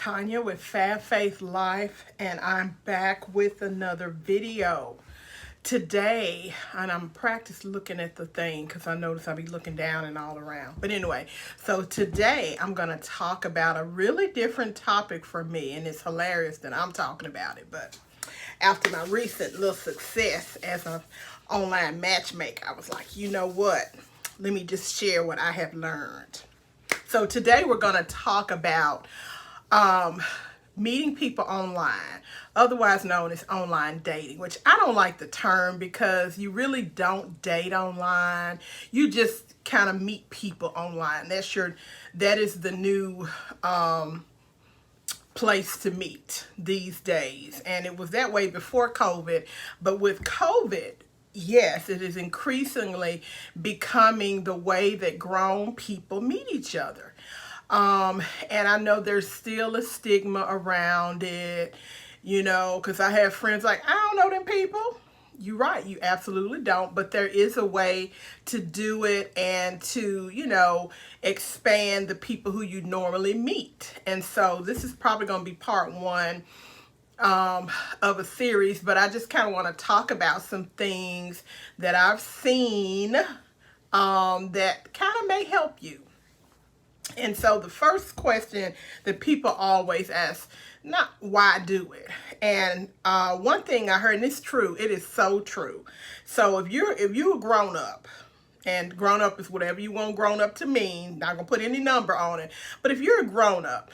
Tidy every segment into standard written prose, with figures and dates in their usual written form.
Tanya with Fab Faith Life, and I'm back with another video today. And I'm practice looking at the thing because I notice I'll be looking down and all around. But anyway, so today I'm going to talk about a really different topic for me, and it's hilarious that I'm talking about it. But after my recent little success as an online matchmaker, I was like, you know what? Let me just share what I have learned. So today we're going to talk about meeting people online, otherwise known as online dating, which I don't like the term because you really don't date online. You just kind of meet people online. That is the new place to meet these days. And it was that way before COVID, but with COVID, yes, it is increasingly becoming the way that grown people meet each other. And I know there's still a stigma around it, because I have friends like, I don't know them people. You're right, you absolutely don't. But there is a way to do it and to, expand the people who you normally meet. And so this is probably going to be part one of a series, but I just kind of want to talk about some things that I've seen that kind of may help you. And so the first question that people always ask, not why do it? And one thing I heard, and it's true, it is so true. So if you're a grown up, and grown up is whatever you want grown up to mean, not gonna put any number on it, but if you're a grown up,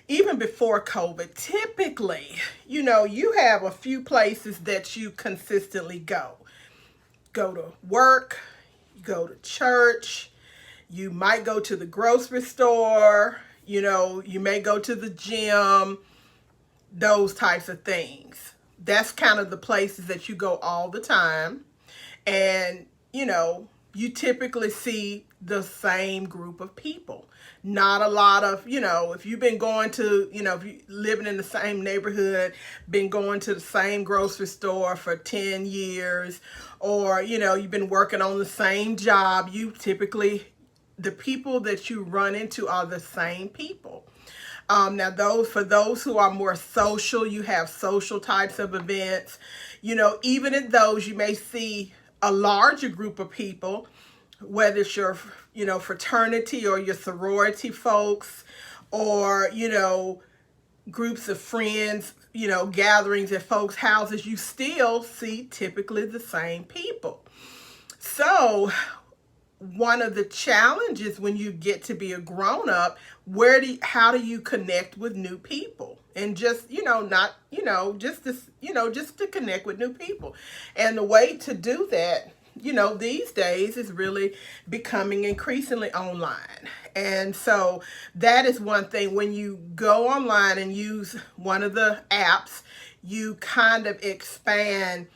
even before COVID, typically, you have a few places that you consistently go. Go to work, you go to church, you might go to the grocery store, you may go to the gym, those types of things. That's kind of the places that you go all the time. And, you typically see the same group of people. Not a lot of, if you've been going to, if you living in the same neighborhood, been going to the same grocery store for 10 years, or, you've been working on the same job, the people that you run into are the same people. Now, for those who are more social, you have social types of events. Even in those, you may see a larger group of people, whether it's your, fraternity or your sorority folks, or, groups of friends, gatherings at folks' houses, you still see typically the same people. So one of the challenges when you get to be a grown-up, how do you connect with new people? And just, just to connect with new people. And the way to do that, these days is really becoming increasingly online. And so that is one thing. When you go online and use one of the apps, you kind of expand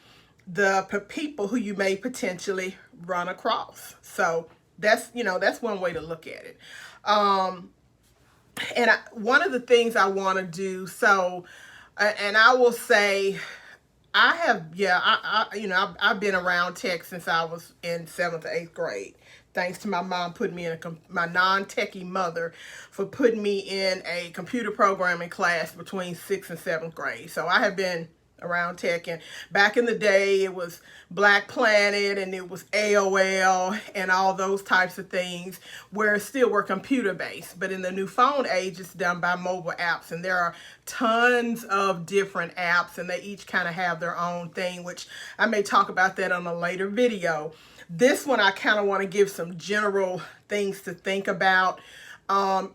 the people who you may potentially run across. So that's one way to look at it. And one of the things I want to do, and I will say, I've been around tech since I was in 7th or 8th grade. Thanks to my mom putting me in my non-techie mother for putting me in a computer programming class between 6th and 7th grade. So I have been around tech, and back in the day it was Black Planet and it was AOL and all those types of things where it still were computer based, but in the new phone age it's done by mobile apps, and there are tons of different apps and they each kind of have their own thing, which I may talk about that on a later video. This one I kind of want to give some general things to think about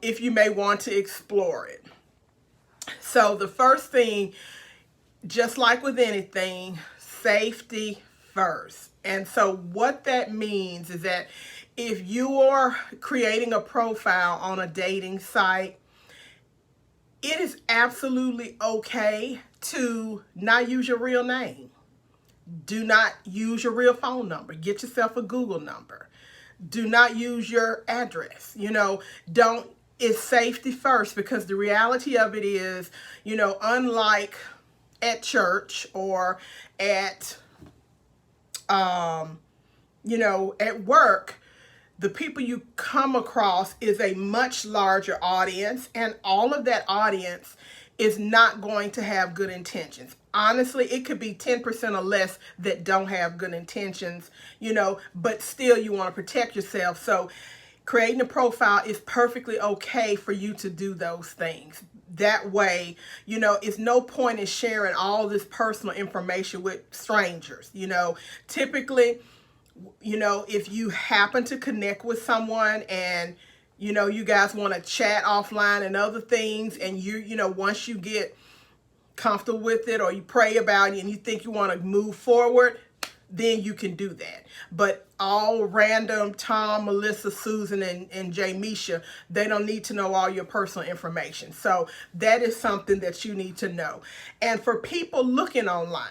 if you may want to explore it. So the first thing, just like with anything, safety first. And so what that means is that if you are creating a profile on a dating site, it is absolutely okay to not use your real name. Do not use your real phone number. Get yourself a Google number. Do not use your address. It's safety first, because the reality of it is, unlike at church or at, at work, the people you come across is a much larger audience, and all of that audience is not going to have good intentions. Honestly, it could be 10% or less that don't have good intentions, but still you want to protect yourself. So creating a profile is perfectly okay for you to do those things. That way, it's no point in sharing all this personal information with strangers. Typically, if you happen to connect with someone and you guys want to chat offline and other things, and once you get comfortable with it, or you pray about it and you think you want to move forward, then you can do that. But all random Tom, Melissa, Susan, and Jamisha, they don't need to know all your personal information. So that is something that you need to know. And for people looking online,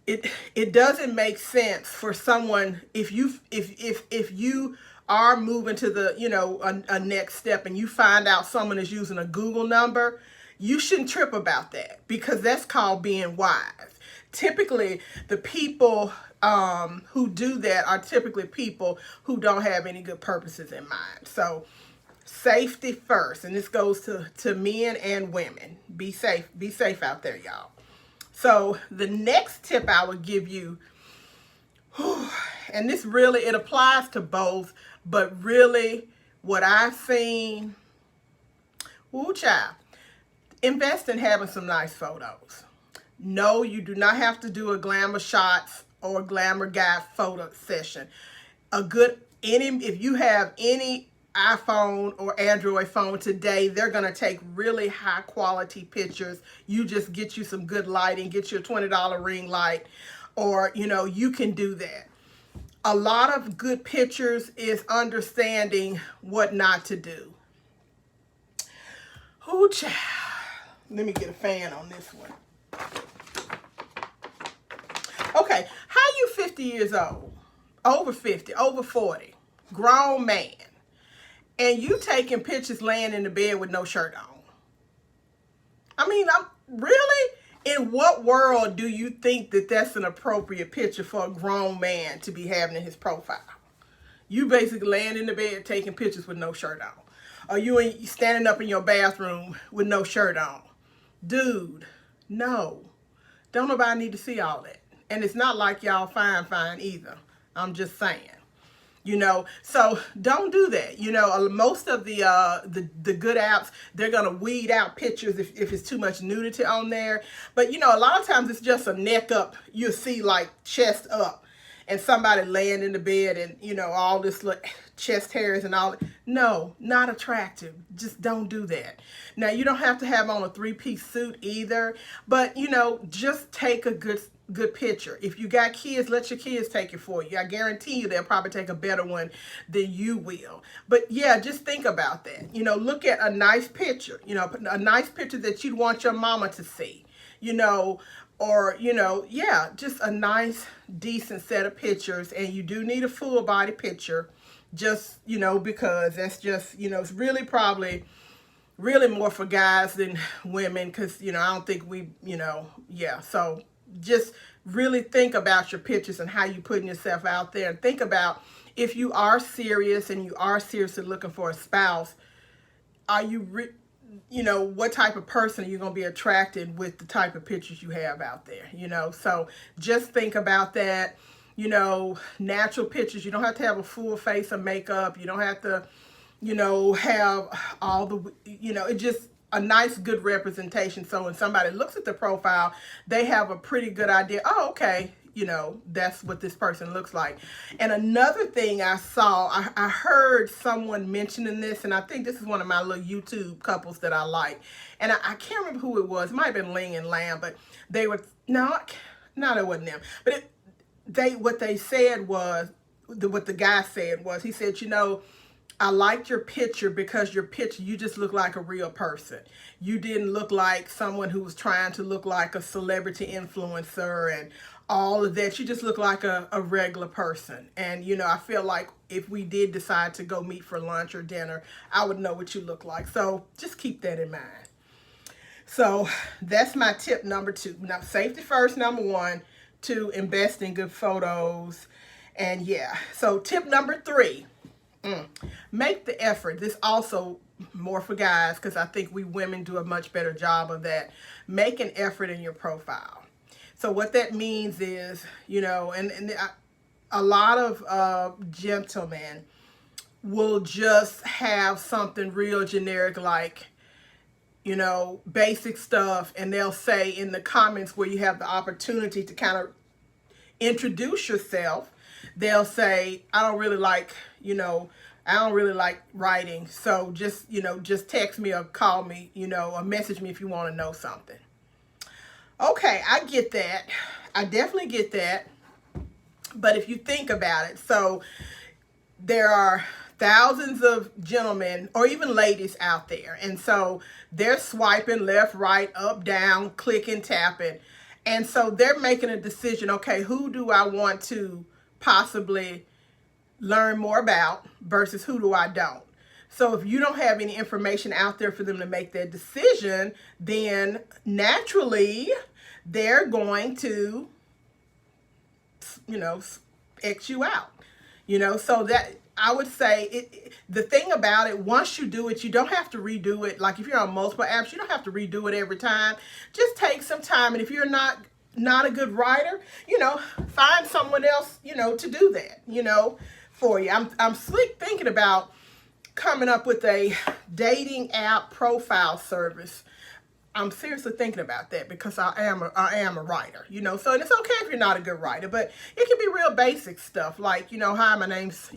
it doesn't make sense for someone, if you are moving to the a next step and you find out someone is using a Google number, you shouldn't trip about that, because that's called being wise. Typically, the people who do that are typically people who don't have any good purposes in mind. So safety first, and this goes to men and women. Be safe out there, y'all. So the next tip I would give you, and this really, it applies to both, but really what I've seen, child, invest in having some nice photos. No, you do not have to do a glamour shots or glamour guy photo session. If you have any iPhone or Android phone today, they're going to take really high quality pictures. You just get you some good lighting, get you a $20 ring light, or, you can do that. A lot of good pictures is understanding what not to do. Child. Let me get a fan on this one. Okay, how you 50 years old, over 50, over 40, grown man, and you taking pictures laying in the bed with no shirt on? I mean, really? In what world do you think that that's an appropriate picture for a grown man to be having in his profile? You basically laying in the bed taking pictures with no shirt on. Or you standing up in your bathroom with no shirt on. Dude, no. Don't nobody need to see all that. And it's not like y'all fine either. I'm just saying. So don't do that. Most of the good apps, they're gonna weed out pictures if it's too much nudity on there. But a lot of times it's just a neck up. You'll see like chest up, and somebody laying in the bed, and all this chest hairs and all. No, not attractive. Just don't do that. Now, you don't have to have on a 3-piece suit either, but just take a good picture. If you got kids, let your kids take it for you. I guarantee you they'll probably take a better one than you will. But yeah, just think about that. Look at a nice picture, a nice picture that you'd want your mama to see, or, yeah, just a nice, decent set of pictures. And you do need a full body picture, just, because that's just, it's really probably really more for guys than women, because, I don't think we, yeah. So just really think about your pictures and how you're putting yourself out there. And think about, if you are serious and you are seriously looking for a spouse, are you, what type of person are you going to be attracted with the type of pictures you have out there, So just think about that. Natural pictures. You don't have to have a full face of makeup. You don't have to, have all the, it just a nice, good representation. So when somebody looks at the profile, they have a pretty good idea. Oh, okay. That's what this person looks like. And another thing I saw, I heard someone mentioning this, and I think this is one of my little YouTube couples that I like. And I can't remember who it was. It might have been Ling and Lam, but they were, no, it wasn't them. But what they said was, what the guy said was, he said, I liked your picture because you just look like a real person. You didn't look like someone who was trying to look like a celebrity influencer and all of that. You just look like a regular person. And, I feel like if we did decide to go meet for lunch or dinner, I would know what you look like. So just keep that in mind. So that's my tip number 2. Now, safety first, number 1. 2, invest in good photos. And yeah, so tip number 3. Make the effort. This also more for guys, because I think we women do a much better job of that. Make an effort in your profile. So what that means is, a lot of gentlemen will just have something real generic like, basic stuff, and they'll say in the comments where you have the opportunity to kind of introduce yourself, they'll say, I don't really like writing, so just text me or call me, or message me if you want to know something. Okay, I get that. I definitely get that. But if you think about it, so there are thousands of gentlemen or even ladies out there, and so they're swiping left, right, up, down, clicking, tapping, and so they're making a decision. Okay, who do I want to possibly learn more about versus who do I don't? So if you don't have any information out there for them to make that decision, then naturally they're going to, X you out. So that I would say the thing about it, once you do it, you don't have to redo it. Like if you're on multiple apps, you don't have to redo it every time. Just take some time. And if you're not a good writer, find someone else, to do that, for you. I'm slick thinking about coming up with a dating app profile service. I'm seriously thinking about that because I am a writer, so, and it's okay if you're not a good writer, but it can be real basic stuff like, hi, my name's,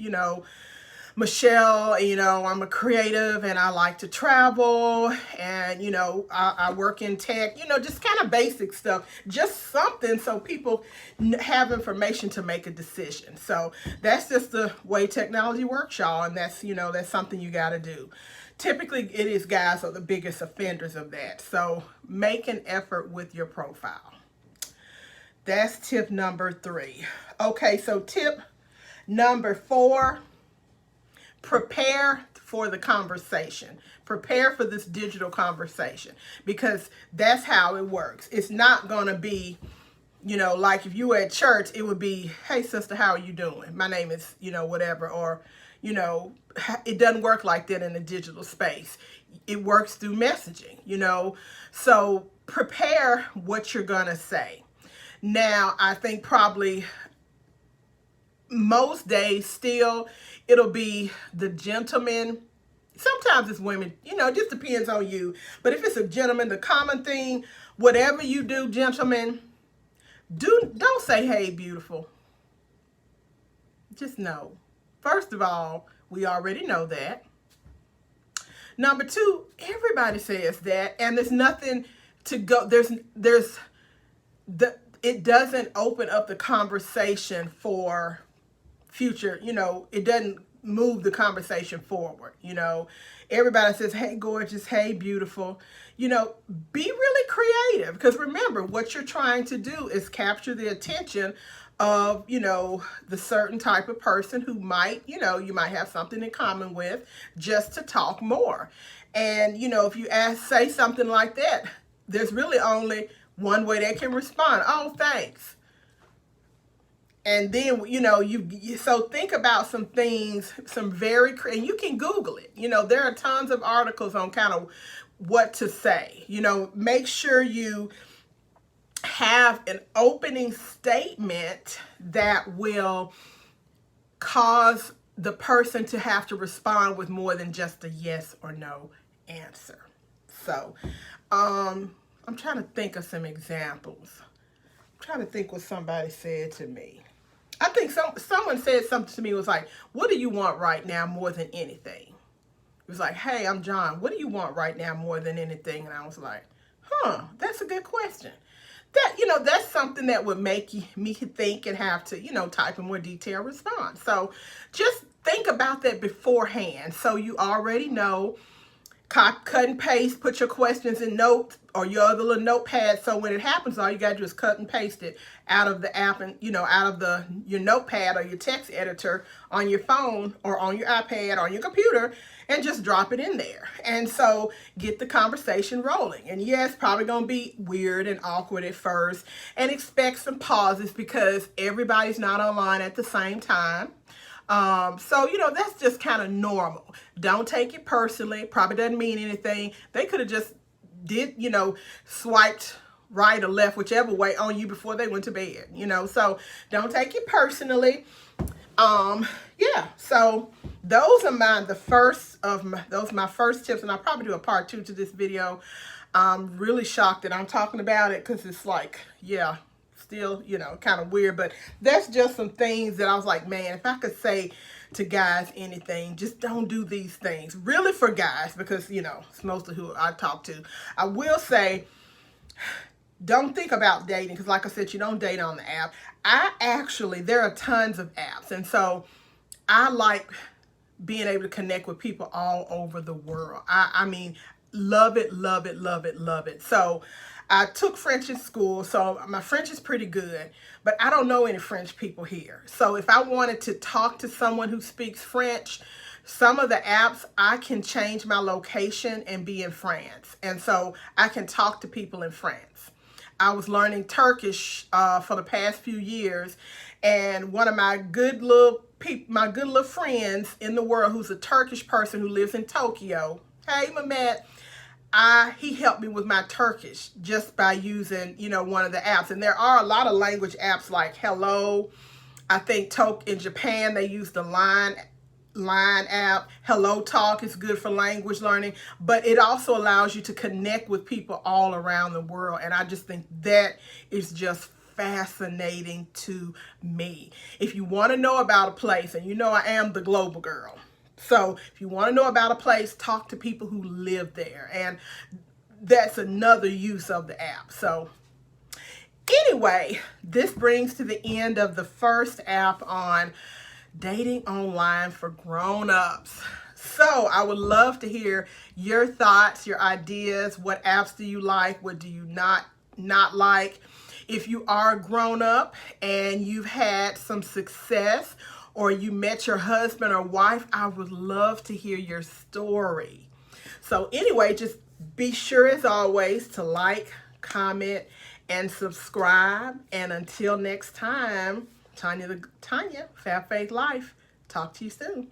Michelle, I'm a creative and I like to travel, and, I work in tech, just kind of basic stuff, just something so people have information to make a decision. So that's just the way technology works, y'all, and that's, that's something you got to do. Typically, it is guys are the biggest offenders of that. So make an effort with your profile. That's tip number 3. Okay, so tip number 4, prepare for the conversation. Prepare for this digital conversation, because that's how it works. It's not going to be, like if you were at church, it would be, hey, sister, how are you doing? My name is, whatever, or, it doesn't work like that in the digital space. It works through messaging, So prepare what you're going to say. Now, I think probably most days still, it'll be the gentleman. Sometimes it's women, it just depends on you. But if it's a gentleman, the common thing, whatever you do, gentlemen, don't say, hey, beautiful. Just know. First of all, we already know that. Number 2, everybody says that, and there's nothing to go. It doesn't open up the conversation for future. It doesn't move the conversation forward. Everybody says, hey, gorgeous, hey, beautiful. Be really creative, because remember, what you're trying to do is capture the attention of, the certain type of person who might, you might have something in common with, just to talk more. And, if you say something like that, there's really only one way they can respond. Oh, thanks. And then, so think about some things, and you can Google it. There are tons of articles on kind of what to say. Make sure you have an opening statement that will cause the person to have to respond with more than just a yes or no answer. So, I'm trying to think of some examples. I'm trying to think what somebody said to me. I think someone said something to me, was like, what do you want right now more than anything? It was like, hey, I'm John. What do you want right now more than anything? And I was like, that's a good question. That, that's something that would make me think and have to, type a more detailed response. So just think about that beforehand. So you already know, cut and paste, put your questions in notes or your other little notepad. So when it happens, all you got to do is cut and paste it out of the app and, out of your notepad or your text editor on your phone or on your iPad or on your computer, and just drop it in there. And so get the conversation rolling. And yes, probably going to be weird and awkward at first, and expect some pauses because everybody's not online at the same time. So, that's just kind of normal. Don't take it personally. Probably doesn't mean anything. They could have just swiped right or left, whichever way, on you before they went to bed, So don't take it personally. Yeah, so those are my first tips, and I'll probably do a part 2 to this video. I'm really shocked that I'm talking about it, because it's like, yeah, still, kind of weird, but that's just some things that I was like, man, if I could say to guys anything, just don't do these things. Really, for guys, because, it's mostly who I talk to. I will say, don't think about dating, because like I said, you don't date on the app. There are tons of apps, and so I like being able to connect with people all over the world. I mean, love it, love it, love it, love it. So I took French in school, so my French is pretty good, but I don't know any French people here. So if I wanted to talk to someone who speaks French, some of the apps, I can change my location and be in France. And so I can talk to people in France. I was learning Turkish for the past few years, and one of my good little friends in the world, who's a Turkish person who lives in Tokyo. Hey, Mehmet. He helped me with my Turkish just by using, one of the apps. And there are a lot of language apps like Hello. I think in Japan, they use the Line app. Hello Talk is good for language learning, but it also allows you to connect with people all around the world. And I just think that is just fascinating to me. If you want to know about a place, and I am the global girl, so if you want to know about a place, talk to people who live there. And that's another use of the app. So anyway, this brings to the end of the first app on dating online for grown-ups. So I would love to hear your thoughts, your ideas. What apps do you like? What do you not like? If you are grown up and you've had some success, or you met your husband or wife, I would love to hear your story. So anyway, just be sure as always to like, comment, and subscribe. And until next time, Tanya, Fab Faith Life. Talk to you soon.